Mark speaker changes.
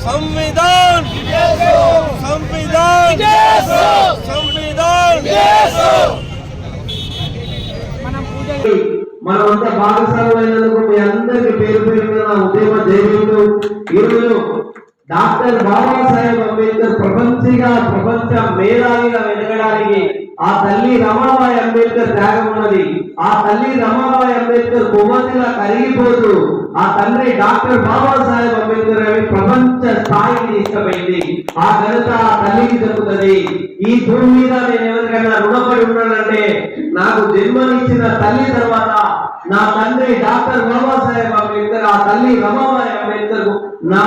Speaker 1: संविधान संविधान संविधान
Speaker 2: మనమంతా భాగస్వాములైనందుకు మీ అందరికి పేరు పేరున నా ఉద్యమ జైలు ఈరోజు డాక్టర్ బాబాసాహెబ్ అంబేద్కర్ ప్రపంచ మేధావిగా వెలగడానికి ఆ తల్లి రమాబాయి అంబేద్కర్ త్యాగం ఉన్నది. ఆ తల్లి రమాబాయి అంబేద్కర్ కొవ్వొత్తిలా కరిగిపోతూ ఆ తండ్రి డాక్టర్ బాబాసాహెబ్ అంబేద్కర్ అని ప్రపంచ స్థాయికి తీసుకుపోయింది. ఆ ఘనత ఆ తల్లికి దక్కుతుంది. ఈ భూమి మీద నేను ఎవరికైనా రుణపడి ఉన్నానంటే నాకు జన్మనిచ్చిన తల్లి తర్వాత నా తండ్రి డాక్టర్ బాబాసాహెబ్ అంబేద్కర్, ఆ తల్లి రమాబాయి అంబేద్కర్ నా